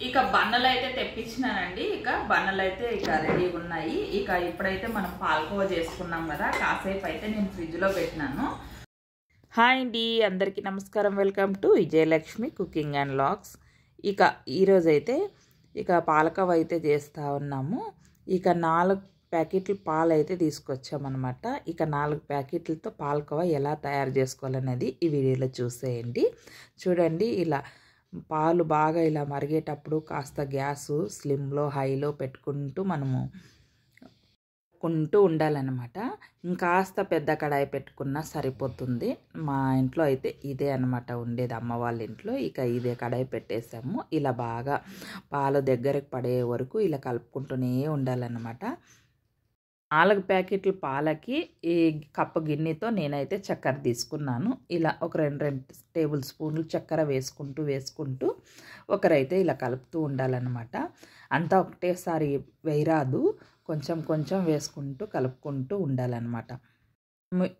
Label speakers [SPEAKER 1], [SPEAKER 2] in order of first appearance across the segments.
[SPEAKER 1] ఇక బన్నలు అయితే తెప్పించినానండి. ఇక బన్నలు అయితే ఇక రెడీగా ఉన్నాయి. ఇక ఇప్పుడైతే మనం పాలకోవా చేసుకున్నాం కదా, కాసేపు అయితే నేను ఫ్రిడ్జ్లో పెట్టినాను. హాయ్ అండి, అందరికీ నమస్కారం. Welcome to Vijayalakshmi cooking and vlogs. ఇక ఈరోజైతే ఇక పాలకోవా అయితే చేస్తూ ఉన్నాము. ఇక 4 ప్యాకెట్లు పాలు అయితే తీసుకొచ్చామన్నమాట. ఇక 4 ప్యాకెట్లతో పాలకోవా ఎలా తయారు చేసుకోవాలనేది ఈ వీడియోలో చూసేయండి. చూడండి, ఇలా పాలు బాగా ఇలా మరిగేటప్పుడు కాస్త గ్యాసు స్లిమ్లో హైలో పెట్టుకుంటూ మనము ఉండాలన్నమాట. ఇంకాస్త పెద్ద కడాయి పెట్టుకున్నా సరిపోతుంది. మా ఇంట్లో అయితే ఇదే అన్నమాట ఉండేది, అమ్మ వాళ్ళ ఇంట్లో. ఇక ఇదే కడాయి పెట్టేసాము. ఇలా బాగా పాలు దగ్గరకు పడే వరకు ఇలా కలుపుకుంటూనే ఉండాలన్నమాట. 4 ప్యాకెట్లు పాలకి ఈ కప్పు గిన్నెతో నేనైతే చక్కెర తీసుకున్నాను. ఇలా ఒక 2 టేబుల్ స్పూన్లు చక్కెర వేసుకుంటూ ఒకరైతే ఇలా కలుపుతూ ఉండాలన్నమాట. అంతా ఒకటేసారి వేయరాదు, కొంచెం వేసుకుంటూ కలుపుకుంటూ ఉండాలన్నమాట.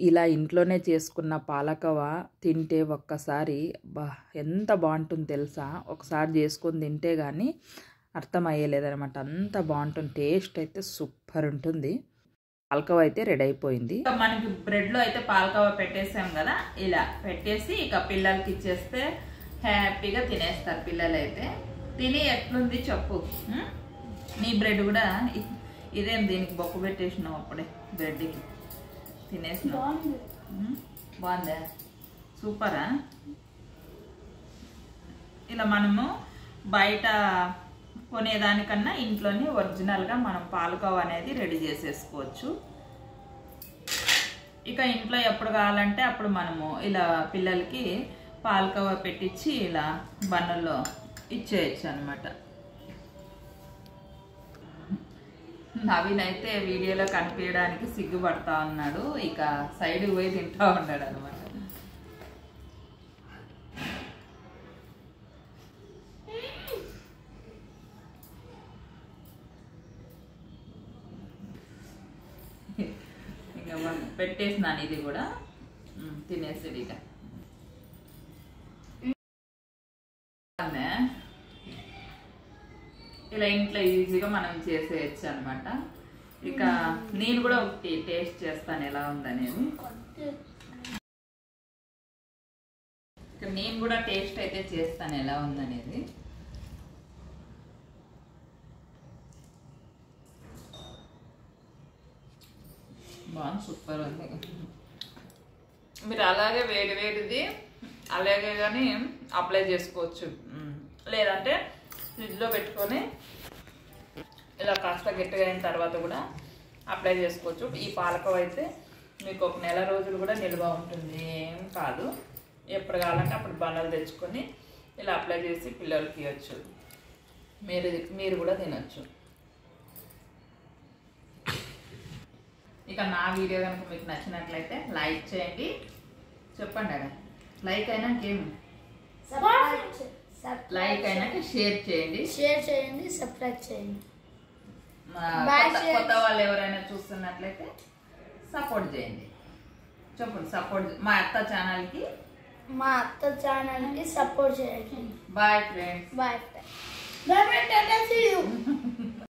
[SPEAKER 1] ఇలా ఇంట్లోనే చేసుకున్న పాలకోవా తింటే ఒక్కసారి ఎంత బాగుంటుంది తెలుసా. ఒకసారి చేసుకొని తింటే కానీ అర్థమయ్యేలేదనమాట. అంత బాగుంటుంది, టేస్ట్ అయితే సూపర్ ఉంటుంది. పాలకోవా అయితే రెడీ అయిపోయింది. ఇక మనకి బ్రెడ్లో అయితే పాలకోవా పెట్టేసాం కదా, ఇలా పెట్టేసి ఇక పిల్లలకి ఇచ్చేస్తే హ్యాపీగా తినేస్తారు పిల్లలు అయితే. తిని ఎట్లుంది చెప్పు, నీ బ్రెడ్ కూడా ఇదేం దీనికి బొక్కు పెట్టేసినావు అప్పుడే బ్రెడ్కి తినేసినావు. బాగుందా, సూపరా. ఇలా మనము బయట కొనేదానికన్నా ఇంట్లోనే ఒరిజినల్గా మనం పాలకోవా అనేది రెడీ చేసేసుకోవచ్చు. ఇక ఇంట్లో ఎప్పుడు కావాలంటే అప్పుడు మనము ఇలా పిల్లలకి పాలకోవా పెట్టించి ఇలా బన్నుల్లో ఇచ్చేయచ్చు అనమాట. నవీన్ అయితే వీడియోలో కనిపించడానికి సిగ్గుపడతా ఉన్నాడు. ఇక సైడ్కి పోయి తింటా ఉన్నాడు అనమాట. పెట్టేసినాను, ఇది కూడా తినేసేది. ఇక ఇలా ఇంట్లో ఈజీగా మనం చేసేయచ్చు అనమాట. ఇక నేను కూడా ఒకటి టేస్ట్ చేస్తాను ఎలా ఉందనేది. ఇక నేను కూడా టేస్ట్ అయితే చేస్తాను ఎలా ఉందనేది. బాగుంది, సూపర్ ఉంది. మీరు అలాగే వేడిది అలాగే కానీ అప్లై చేసుకోవచ్చు, లేదంటే ఫ్రిడ్జ్లో పెట్టుకొని ఇలా కాస్త గట్టిగా అయిన తర్వాత కూడా అప్లై చేసుకోవచ్చు. ఈ పాలకోవా అయితే మీకు ఒక నెల రోజులు కూడా నిల్వ ఉంటుంది, ఏం కాదు. ఎప్పుడు కావాలంటే అప్పుడు బన్నలు తెచ్చుకొని ఇలా అప్లై చేసి పిల్లలకి ఇవ్వచ్చు, మీరు కూడా తినచ్చు. ఇక నా వీడియో కనుక మీకు నచ్చినట్లయితే లైక్ చేయండి. చెప్పండి అక్కడ లైక్ అయినాకేమి, లైక్ అయినాక షేర్ చేయండి,
[SPEAKER 2] సబ్స్క్రైబ్ చేయండి.
[SPEAKER 1] కొత్త వాళ్ళు ఎవరైనా చూస్తున్నట్లయితే సపోర్ట్ చేయండి. చెప్పండి, సపోర్ట్ మా అత్త ఛానల్కి
[SPEAKER 2] సపోర్ట్ చేయండి.
[SPEAKER 1] Bye friends.
[SPEAKER 2] బాయ్.